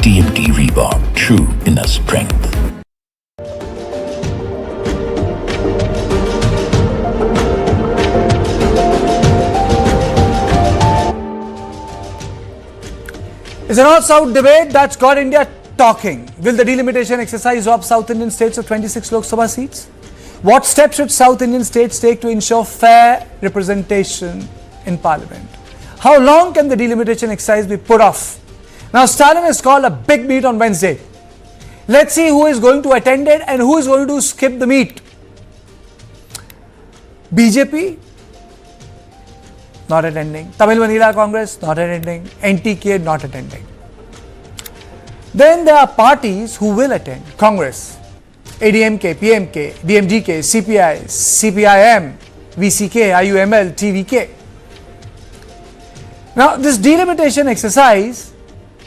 TMT Reebok, true inner strength. It's a North-South debate that's got India talking. Will the delimitation exercise rob South Indian states of 26 Lok Sabha seats? What steps should South Indian states take to ensure fair representation in Parliament? How long can the delimitation exercise be put off? Now, Stalin has called a big meet on Wednesday. Let's see who is going to attend it and who is going to skip the meet. BJP, not attending. Tamil Nadu Congress, not attending. NTK, not attending. Then there are parties who will attend. Congress, ADMK, PMK, DMDK, CPI, CPIM, VCK, IUML, TVK. Now, this delimitation exercise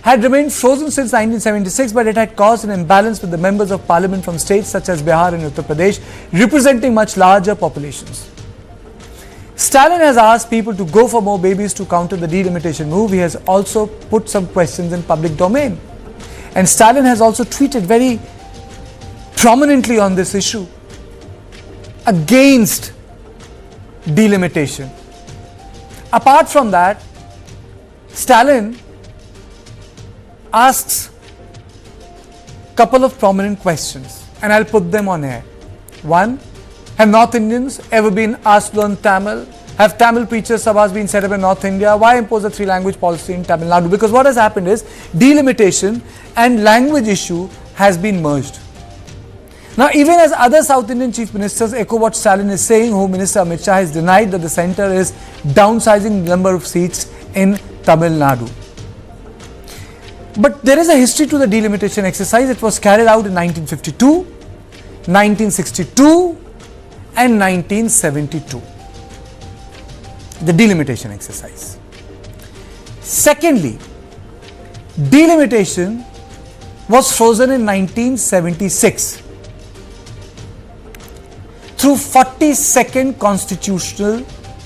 had remained frozen since 1976, but it had caused an imbalance with the members of parliament from states such as Bihar and Uttar Pradesh, representing much larger populations. Stalin has asked people to go for more babies to counter the delimitation move. He has also put some questions in public domain. And Stalin has also tweeted very prominently on this issue against delimitation. Apart from that, Stalin asks a couple of prominent questions, and I'll put them on air. One, have North Indians ever been asked to learn Tamil? Have Tamil preacher sabhas been set up in North India? Why impose a three-language policy in Tamil Nadu? Because what has happened is delimitation and language issue has been merged. Now, even as other South Indian chief ministers echo what Stalin is saying, Home Minister Amit Shah has denied that the centre is downsizing the number of seats in Tamil Nadu. But there is a history to the delimitation exercise. It was carried out in 1952, 1962 and 1972. The delimitation exercise. Secondly, delimitation was frozen in 1976 through 42nd constitutional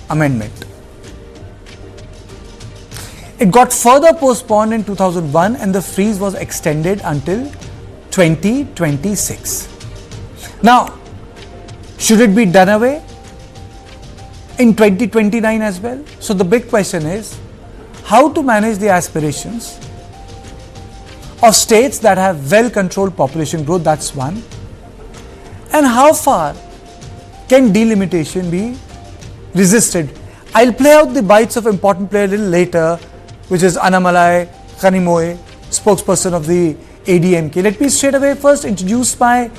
amendment. It got further postponed in 2001 and the freeze was extended until 2026. Now, should it be done away in 2029 as well? So the big question is how to manage the aspirations of states that have well-controlled population growth, that's one. And how far can delimitation be resisted? I'll play out the bites of important player a little later, which is Annamalai Kanimoe, spokesperson of the ADMK. Let me straight away first introduce my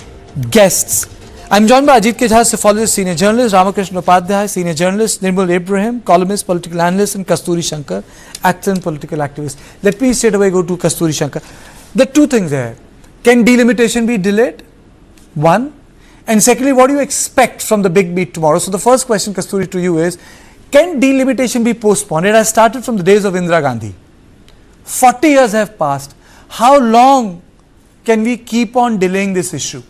guests. I'm joined by Ajit Kejha, psephologist, senior journalist, Ramakrishna Upadhyay, senior journalist, Nirmal Ibrahim, columnist, political analyst, and Kasturi Shankar, actor and political activist. Let me straight away go to Kasturi Shankar. There are two things there. Can delimitation be delayed? One. And secondly, what do you expect from the big meet tomorrow? So the first question, Kasturi, to you is, can delimitation be postponed? It has started from the days of Indira Gandhi. 40 years have passed. How long can we keep on delaying this issue?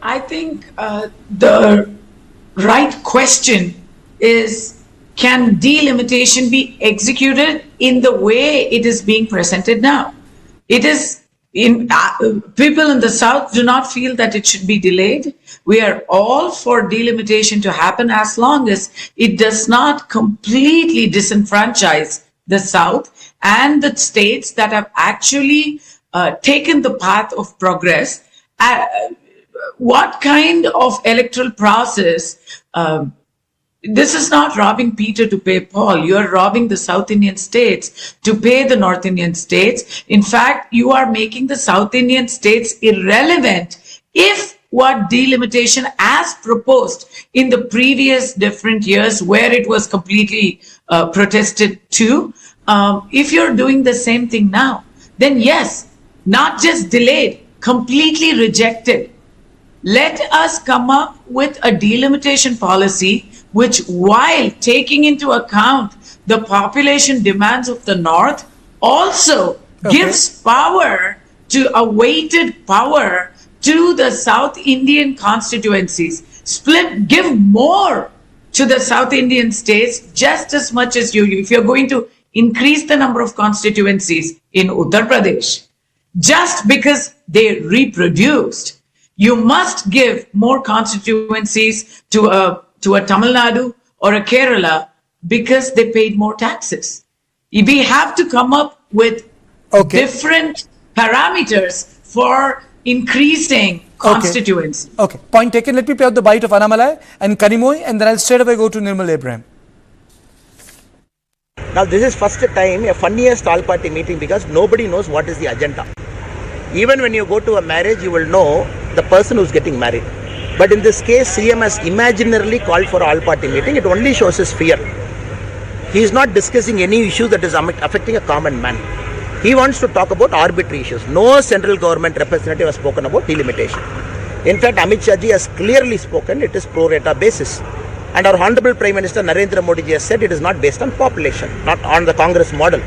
I think the right question is, can delimitation be executed in the way it is being presented now? It is people in the South do not feel that it should be delayed. We are all for delimitation to happen as long as it does not completely disenfranchise the South and the states that have actually taken the path of progress. What kind of electoral process? This is not robbing Peter to pay Paul. You are robbing the South Indian states to pay the North Indian states. In fact, you are making the South Indian states irrelevant if what delimitation as proposed in the previous different years where it was completely protested to. If you're doing the same thing now, then yes, not just delayed, completely rejected. Let us come up with a delimitation policy which, while taking into account the population demands of the North, also gives power to a weighted power to the South Indian constituencies. Give more to the South Indian states just as much as you. If you're going to increase the number of constituencies in Uttar Pradesh just because they reproduced. You must give more constituencies to a Tamil Nadu or a Kerala because they paid more taxes. We have to come up with different parameters for increasing constituency. Okay, point taken. Let me play out the bite of Annamalai and Kanimoy, and then I'll straight away go to Nirmal Abraham. Now this is first time a funniest all party meeting because nobody knows what is the agenda. Even when you go to a marriage, you will know the person who's getting married. But in this case, CM has imaginarily called for all party meeting. It only shows his fear. He is not discussing any issue that is affecting a common man. He wants to talk about arbitrary issues. No central government representative has spoken about delimitation. In fact, Amit Shah ji has clearly spoken, it is pro rata basis. And our Honorable Prime Minister Narendra Modi ji has said it is not based on population, not on the Congress model.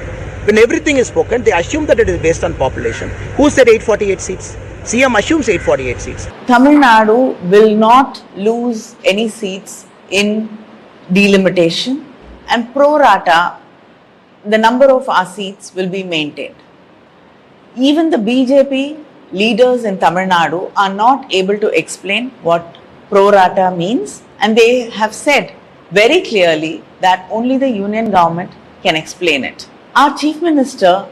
When everything is spoken, they assume that it is based on population. Who said 848 seats? CM assumes 848 seats. Tamil Nadu will not lose any seats in delimitation, and pro rata, the number of our seats will be maintained. Even the BJP leaders in Tamil Nadu are not able to explain what pro rata means, and they have said very clearly that only the union government can explain it. Our Chief Minister,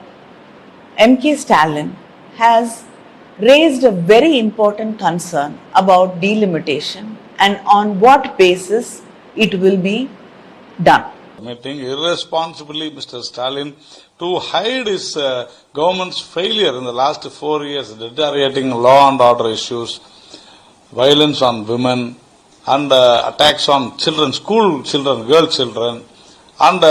M.K. Stalin, has raised a very important concern about delimitation and on what basis it will be done. Meeting irresponsibly Mr. Stalin to hide his government's failure in the last 4 years, deteriorating law and order issues, violence on women, and attacks on children, school children, girl children, and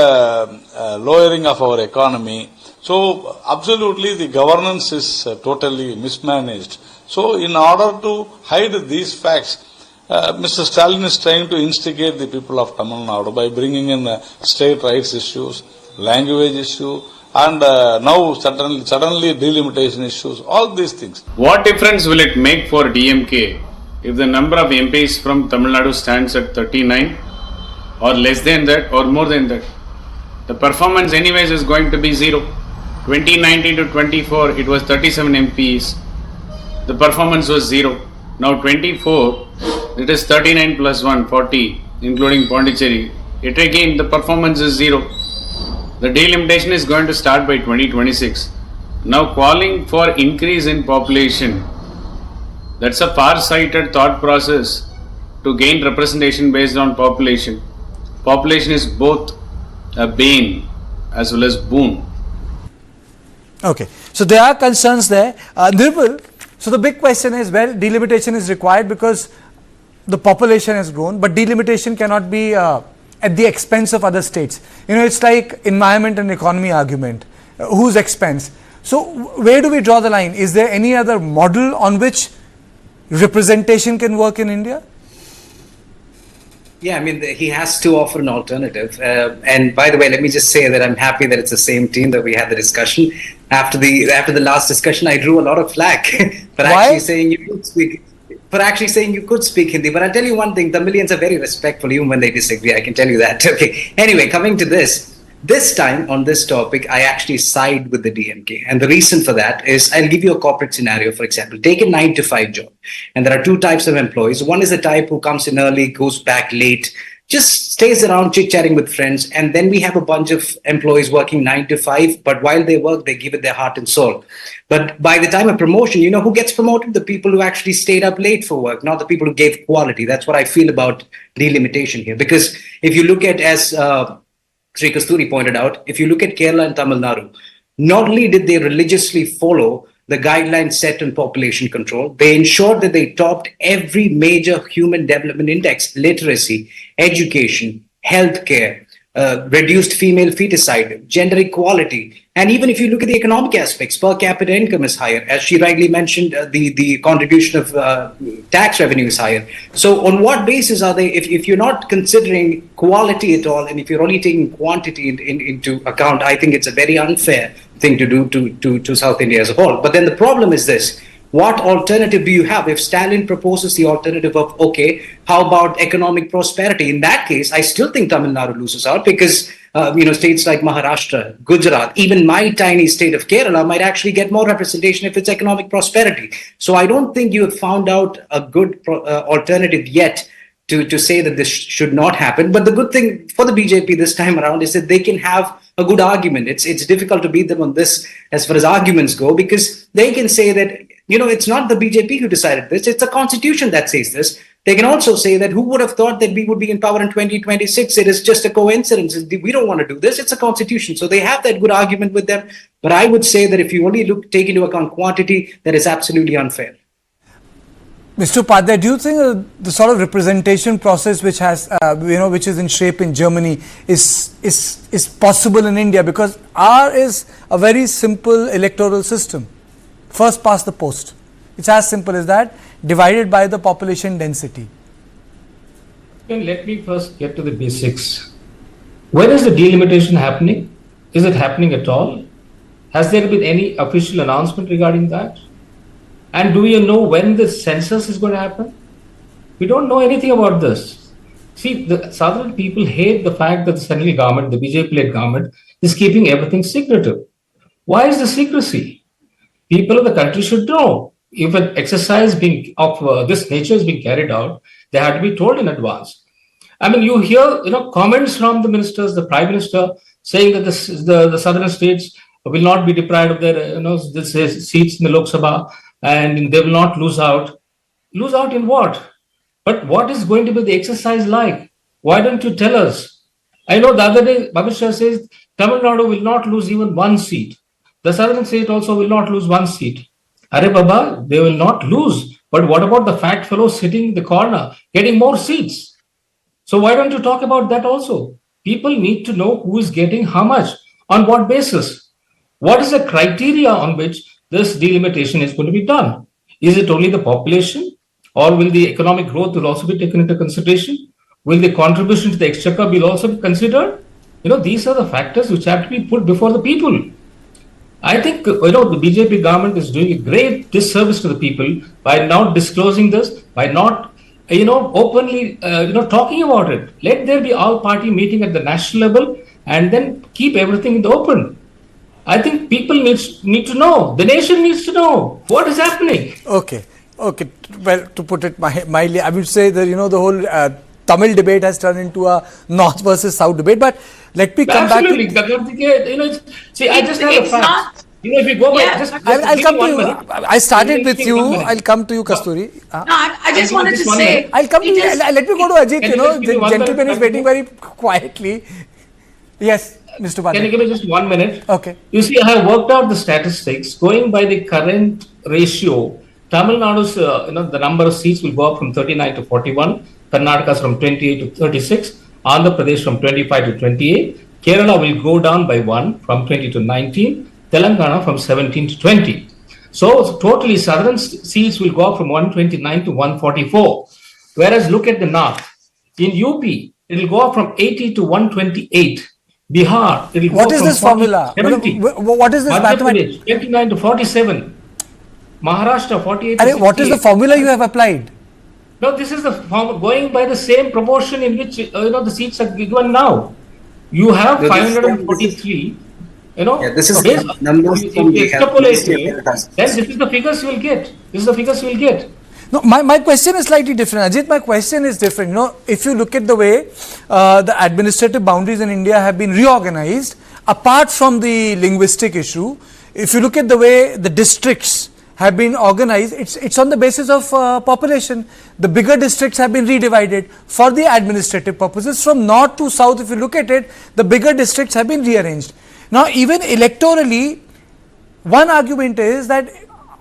lowering of our economy. So absolutely the governance is totally mismanaged. So in order to hide these facts, Mr. Stalin is trying to instigate the people of Tamil Nadu by bringing in state rights issues, language issue, and now suddenly delimitation issues, all these things. What difference will it make for DMK if the number of MPs from Tamil Nadu stands at 39 or less than that or more than that? The performance anyways is going to be zero. 2019 to 24 it was 37 MPs. The performance was zero. Now 24 it is 39 plus 1, 40 including Pondicherry. It again the performance is zero. The delimitation is going to start by 2026. Now calling for increase in population, that's a far-sighted thought process to gain representation based on population. Population is both a bane as well as boon. Okay, so there are concerns there. Nirmal, so the big question is, well, delimitation is required because the population has grown, but delimitation cannot be at the expense of other states. You know, it's like environment and economy argument. Whose expense? So where do we draw the line? Is there any other model on which representation can work in India? Yeah, I mean, he has to offer an alternative. And by the way, let me just say that I'm happy that it's the same team that we had the discussion. After the last discussion, I drew a lot of flack for actually saying you could speak. For actually saying you could speak Hindi. But I'll tell you one thing, Tamilians are very respectful even when they disagree. I can tell you that. Okay. Anyway, coming to this time on this topic, I actually side with the DMK. And the reason for that is, I'll give you a corporate scenario, for example. Take a 9-to-5 job. And there are two types of employees. One is the type who comes in early, goes back late, just stays around chit-chatting with friends. And then we have a bunch of employees working 9-to-5, but while they work, they give it their heart and soul. But by the time of promotion, you know who gets promoted? The people who actually stayed up late for work, not the people who gave quality. That's what I feel about delimitation here. Because if you look at, as Sri Kasturi pointed out, if you look at Kerala and Tamil Nadu, not only did they religiously follow the guidelines set on population control, they ensured that they topped every major human development index: literacy, education, healthcare, reduced female feticide, gender equality. And even if you look at the economic aspects, per capita income is higher. As she rightly mentioned, the contribution of tax revenue is higher. So on what basis are they, if you're not considering quality at all, and if you're only taking quantity into account, I think it's a very unfair thing to do to South India as a whole. But then the problem is this: what alternative do you have? If Stalin proposes the alternative of, okay, how about economic prosperity? In that case, I still think Tamil Nadu loses out, because states like Maharashtra, Gujarat, even my tiny state of Kerala might actually get more representation if it's economic prosperity. So I don't think you have found out a good alternative yet to say that this should not happen. But the good thing for the BJP this time around is that they can have a good argument. It's difficult to beat them on this as far as arguments go, because they can say that, it's not the BJP who decided this, it's the constitution that says this. They can also say that who would have thought that we would be in power in 2026? It is just a coincidence. We don't want to do this. It's a constitution. So they have that good argument with them. But I would say that if you only take into account quantity, that is absolutely unfair. Mr. Upadhyay, do you think the sort of representation process which has, which is in shape in Germany is possible in India? Because ours is a very simple electoral system. First past the post. It's as simple as that, divided by the population density. Let me first get to the basics. When is the delimitation happening? Is it happening at all? Has there been any official announcement regarding that? And do you know when the census is going to happen? We don't know anything about this. See, the southern people hate the fact that the central government, the BJP-led government, is keeping everything secretive. Why is the secrecy? People of the country should know. If an exercise of this nature is being carried out, they have to be told in advance. I mean, you hear comments from the ministers, the prime minister, saying that the southern states will not be deprived of their seats in the Lok Sabha, and they will not lose out. Lose out in what? But what is going to be the exercise like? Why don't you tell us? I know the other day, Babis Shah says Tamil Nadu will not lose even one seat. The southern state also will not lose one seat. Arre Baba, they will not lose. But what about the fat fellow sitting in the corner, getting more seats? So why don't you talk about that also? People need to know who is getting how much, on what basis. What is the criteria on which this delimitation is going to be done? Is it only the population, or will the economic growth will also be taken into consideration? Will the contribution to the exchequer be also be considered? These are the factors which have to be put before the people. I think, the BJP government is doing a great disservice to the people by not disclosing this, by not, openly, talking about it. Let there be all-party meeting at the national level and then keep everything in the open. I think people need to know. The nation needs to know what is happening. Okay. Well, to put it mildly, I would say that, the whole Tamil debate has turned into a North versus South debate. But let me come back. Absolutely. See, I just have a fact. If you go by, I'll come to you. I started with you. I'll come to you, Kasturi. No, I just wanted to say. I'll come to you. Let me go to Ajit. The gentleman is waiting very quietly. Yes, Mr. Upadhyay. Can you give me just 1 minute? Okay. You see, I have worked out the statistics. Going by the current ratio, Tamil Nadu's, the number of seats will go up from 39 to 41. Karnataka's from 28 to 36. Andhra Pradesh from 25 to 28. Kerala will go down by 1 from 20 to 19. Telangana from 17 to 20. So totally southern seats will go up from 129 to 144. Whereas look at the north. In UP, it will go up from 80 to 128. Bihar, it will go What is from this formula? 70. What is this mathematics? 29 to 47. Maharashtra 48 to 68. What is the formula you have applied? No, this is the going by the same proportion in which the seats are given now. You have 543. This is the numbers from the then this is the figures you will get. No, my question is slightly different. Ajit, my question is different. If you look at the way the administrative boundaries in India have been reorganized, apart from the linguistic issue, if you look at the way the districts have been organized, it's on the basis of population. The bigger districts have been redivided for the administrative purposes. From north to south, if you look at it, the bigger districts have been rearranged. Now, even electorally, one argument is that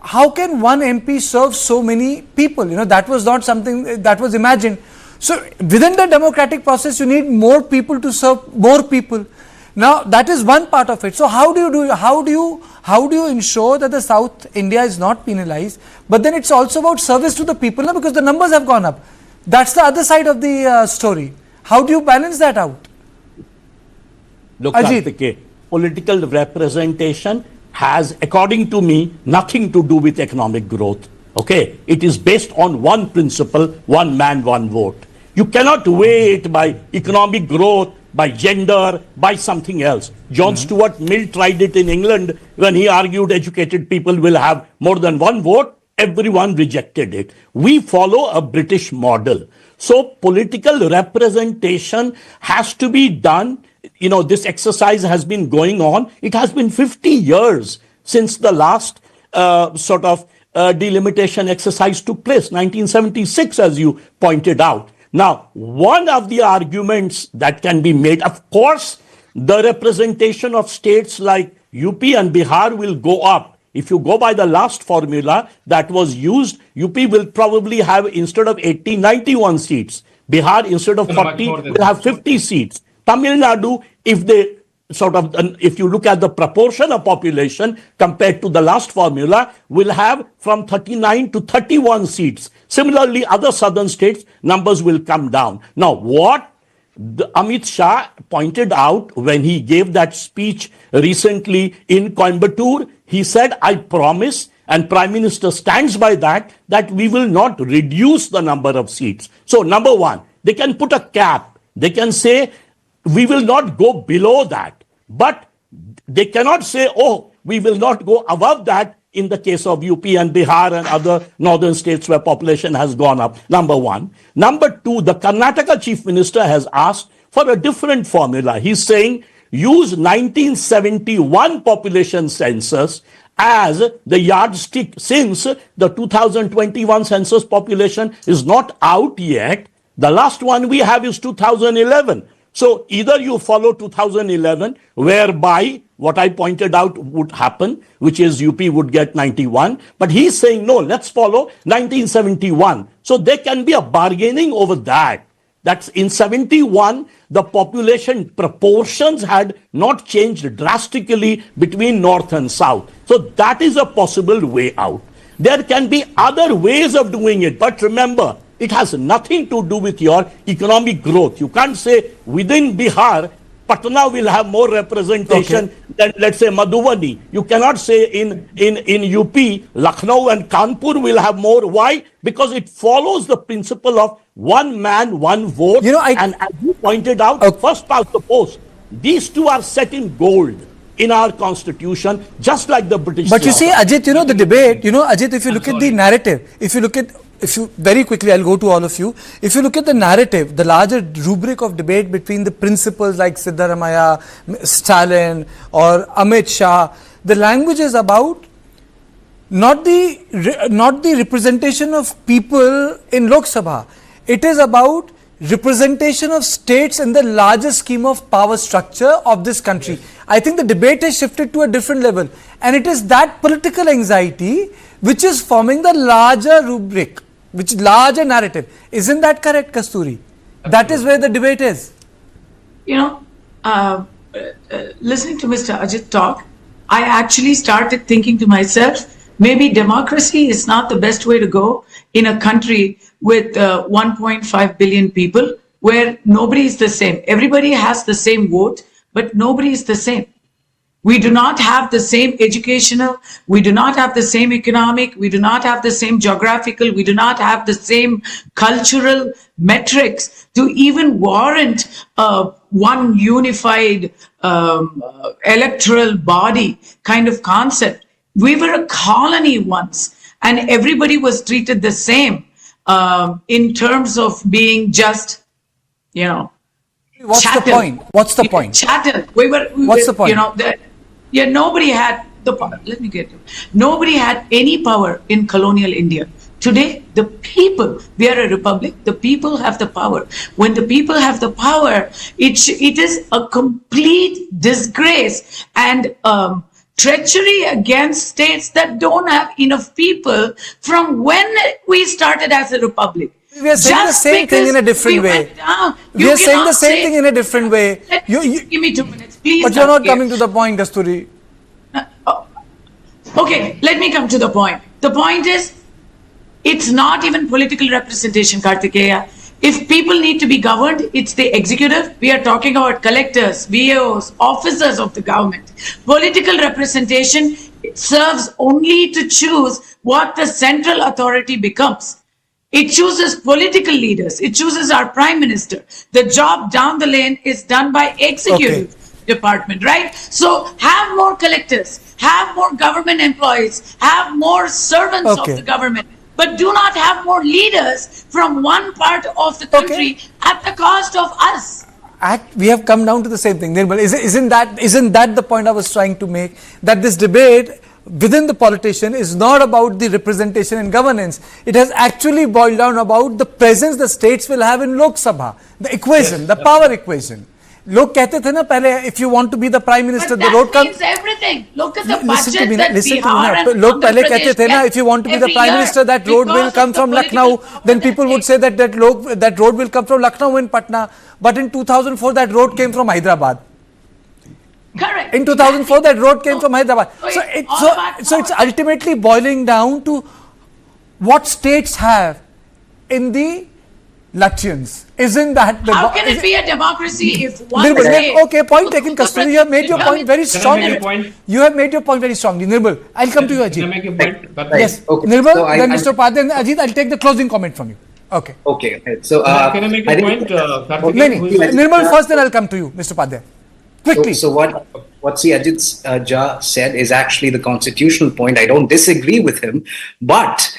how can one MP serve so many people? That was not something that was imagined. So, within the democratic process, you need more people to serve more people. Now, that is one part of it. So, how do you ensure that the South India is not penalized? But then it's also about service to the people, because the numbers have gone up. That's the other side of the story. How do you balance that out? Look, Ajit, political representation has, according to me, nothing to do with economic growth. Okay, it is based on one principle: one man, one vote. You cannot weigh it by economic growth by gender, by something else. John Stuart Mill tried it in England when he argued educated people will have more than one vote. Everyone rejected it. We follow a British model. So political representation has to be done. You know, this exercise has been going on. It has been 50 years since the last delimitation exercise took place, 1976, as you pointed out. Now, one of the arguments that can be made, of course, the representation of states like UP and Bihar will go up. If you go by the last formula that was used, UP will probably have, instead of 80, 91 seats. Bihar, instead of 40, will have 50 seats. Tamil Nadu, if you look at the proportion of population compared to the last formula, will have from 39 to 31 seats. Similarly, other southern states, numbers will come down. Now, what Amit Shah pointed out when he gave that speech recently in Coimbatore, he said, I promise, and Prime Minister stands by that we will not reduce the number of seats. So, number one, they can put a cap. They can say, we will not go below that. But they cannot say, oh, we will not go above that in the case of UP and Bihar and other northern states where population has gone up. Number one. Number two, the Karnataka Chief Minister has asked for a different formula. He's saying, use 1971 population census as the yardstick, since the 2021 census population is not out yet. The last one we have is 2011. So either you follow 2011, whereby what I pointed out would happen, which is UP would get 91. But he's saying, no, let's follow 1971. So there can be a bargaining over that. That's in 71, the population proportions had not changed drastically between north and south. So that is a possible way out. There can be other ways of doing it. But remember, it has nothing to do with your economic growth. You can't say within Bihar, Patna will have more representation than, let's say, Madhubani. You cannot say in UP, Lucknow and Kanpur will have more. Why? Because it follows the principle of one man, one vote. And as you pointed out, first past the post, these two are set in gold in our constitution, just like the British. But you see, Ajit, the debate, Ajit, if you look at the narrative, very quickly, I'll go to all of you. If you look at the narrative, the larger rubric of debate between the principals like Siddaramaiah, Stalin or Amit Shah, the language is about not the representation of people in Lok Sabha. It is about representation of states in the larger scheme of power structure of this country. I think the debate has shifted to a different level, and it is that political anxiety which is forming the larger rubric, larger narrative. Isn't that correct, Kasturi? That is where the debate is. Listening to Mr. Ajit talk, I actually started thinking to myself, maybe democracy is not the best way to go in a country with 1.5 billion people, where nobody is the same. Everybody has the same vote, but nobody is the same. We do not have the same educational, we do not have the same economic, we do not have the same geographical, we do not have the same cultural metrics to even warrant one unified electoral body kind of concept. We were a colony once, and everybody was treated the same in terms of being just, What's chattel. the point? What's the point? Chattel. What's the point? Nobody had the power. Let me get it. Nobody had any power in colonial India. Today, the people, we are a republic, the people have the power. When the people have the power, it is a complete disgrace and treachery against states that don't have enough people from when we started as a republic. We are saying the same thing in a different way. We are saying the same thing in a different way. Give me 2 minutes, please. But you're not coming to the point, Kasturi. Okay, let me come to the point. The point is, it's not even political representation, Kartikeya. If people need to be governed, it's the executive. We are talking about collectors, VAOs, officers of the government. Political representation serves only to choose what the central authority becomes. It chooses political leaders. It chooses our prime minister. The job down the lane is done by executive department, right? So have more collectors, have more government employees, have more servants of the government, but do not have more leaders from one part of the country at the cost of us. We have come down to the same thing. Nirmal, isn't that the point I was trying to make? That this debate within the politician is not about the representation and governance. It has actually boiled down about the presence the states will have in Lok Sabha, the equation, the power equation. लोग कहते थे ना पहले, if you want to be the prime minister, the road comes. Everything. Look at the budget Listen that Bihar and लोग पहले Andhra कहते थे ना, if you want to be the prime minister, that road will come from Lucknow. Then people would say that road will come from Lucknow and Patna. But in 2004, that road came from Hyderabad. Correct. In 2004, that road came from Hyderabad. So it's ultimately boiling down to what states have in the Latyans. Isn't that the... How can it be a democracy if one state... Okay, point taken, Kasturi. You have made your point very strongly. You have made your point very strongly. Nirbal, I'll come to you, Ajit. Can I make a point? Yes. Okay. Nirbal, So then Mr. Upadhyay, and Ajit, I'll take the closing comment from you. Okay. Okay. So Can I make a point? Nirmal first, then I'll come to you, Mr. Upadhyay. Quickly. So what Ajit Jha said is actually the constitutional point. I don't disagree with him. But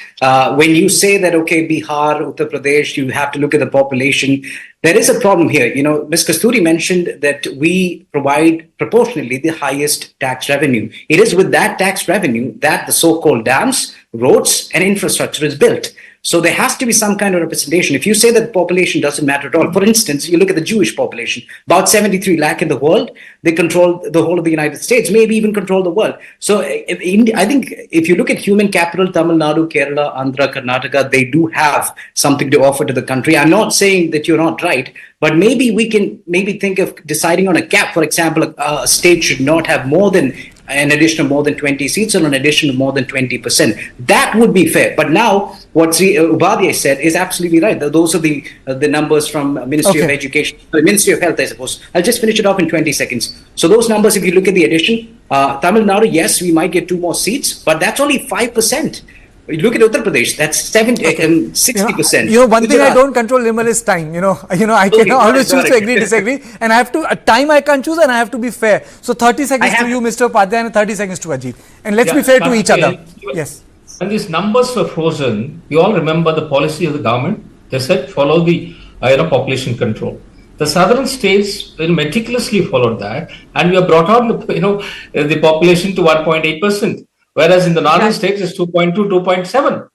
when you say that, okay, Bihar, Uttar Pradesh, you have to look at the population, there is a problem here. You know, Ms. Kasturi mentioned that we provide proportionally the highest tax revenue. It is with that tax revenue that the so-called dams, roads, and infrastructure is built. So there has to be some kind of representation. If you say that the population doesn't matter at all, for instance, you look at the Jewish population, about 73 lakh in the world, they control the whole of the United States, maybe even control the world. So I think if you look at human capital, Tamil Nadu, Kerala, Andhra, Karnataka, they do have something to offer to the country. I'm not saying that you're not right, but maybe we can think of deciding on a cap. For example, a state should not have more than an addition of more than 20 seats or an addition of more than 20%. That would be fair. But now what Upadhyay said is absolutely right. Those are the numbers from Ministry of Education, Ministry of Health, I suppose. I'll just finish it off in 20 seconds. So those numbers, if you look at the addition, Tamil Nadu, yes, we might get 2 more seats, but that's only 5%. You look at Uttar Pradesh, that's 60%. One thing I don't control, Nirmal, is time. I can always choose to agree, disagree, and I have to. Time I can't choose, and I have to be fair. So 30 seconds to you, Mr. Upadhyay, and 30 seconds to Ajit, and let's be fair to each other. Yes. When these numbers were frozen, you all remember the policy of the government. They said follow the population control. The southern states meticulously followed that, and we have brought down the population to 1.8%. Whereas in the northern states, it's 2.2, 2.7.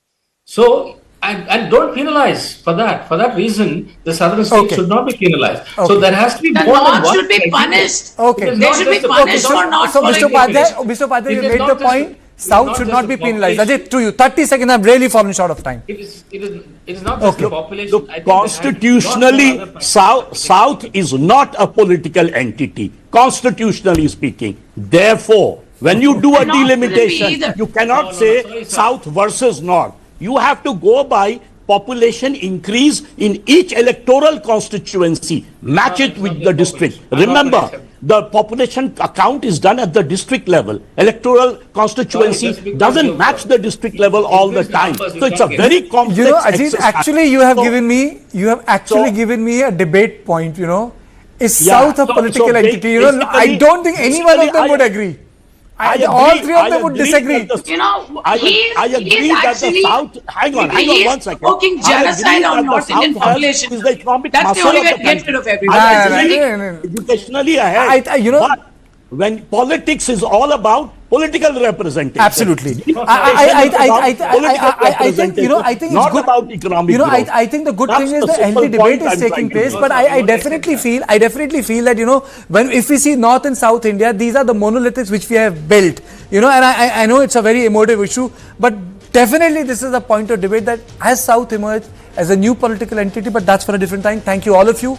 So, and don't penalize for that. For that reason, the southern states should not be penalized. So there has to be more than one. The North should be punished. They should be punished for not following the Mr. Upadhyay, you made the point. South should not be penalized. Ajit, to you, 30 seconds. I've really fallen short of time. It is not just the population. Look, constitutionally, South is not a political entity, constitutionally speaking. Therefore, when you do a delimitation, you cannot say South versus North. You have to go by population increase in each electoral constituency, match it with the district. Remember, the population account is done at the district level. Electoral constituency doesn't match the district level all the time. So it's a very complex Ajit, actually you have given me a debate point, Is South a political entity? I don't think any one of them would agree. All three of them would disagree. I agree that the South. Hang on 1 second. Poking genocide on North Indian population. Is the economic That's the only way to get rid of everybody. Educationally ahead. But when politics is all about political representation. Absolutely. I think not it's good. About economic growth. I think the good thing is the healthy debate is taking place, but I definitely feel that if we see North and South India, these are the monolithics which we have built. And I know it's a very emotive issue, but definitely this is a point of debate that has South emerged as a new political entity, but that's for a different time. Thank you all of you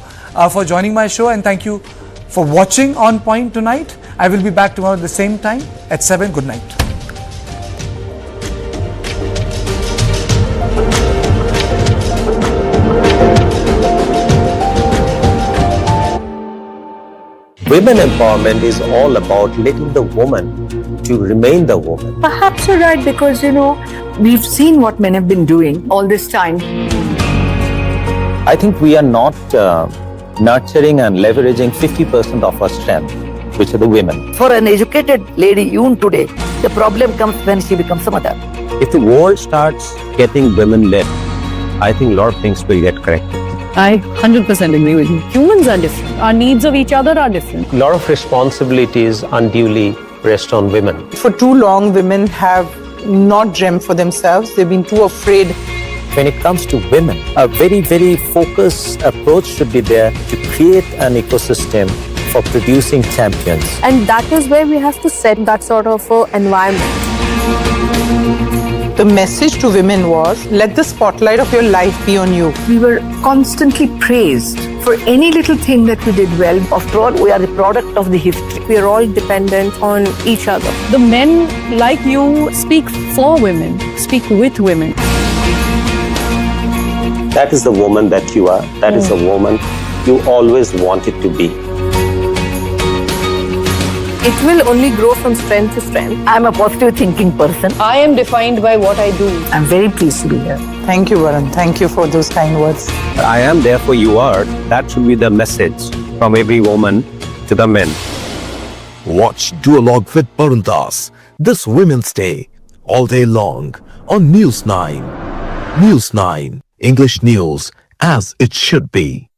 for joining my show, and thank you for watching On Point tonight. I will be back tomorrow at the same time at 7. Good night. Women empowerment is all about letting the woman to remain the woman. Perhaps you're right, because we've seen what men have been doing all this time. I think we are not nurturing and leveraging 50% of our strength, which are the women. For an educated lady, even today, the problem comes when she becomes a mother. If the world starts getting women-led, I think a lot of things will get corrected. I 100% agree with you. Humans are different. Our needs of each other are different. A lot of responsibilities unduly rest on women. For too long, women have not dreamt for themselves. They've been too afraid. When it comes to women, a very, very focused approach should be there to create an ecosystem for producing champions. And that is where we have to set that sort of environment. The message to women was, let the spotlight of your life be on you. We were constantly praised for any little thing that we did well. After all, we are the product of the history. We are all dependent on each other. The men like you speak for women, speak with women. That is the woman that you are. That is the woman you always wanted to be. It will only grow from strength to strength. I'm a positive thinking person. I am defined by what I do. I'm very pleased to be here. Thank you, Varun. Thank you for those kind words. I am, therefore you are. That should be the message from every woman to the men. Watch Duologue with Varun Das this Women's Day all day long on News 9. News 9, English news as it should be.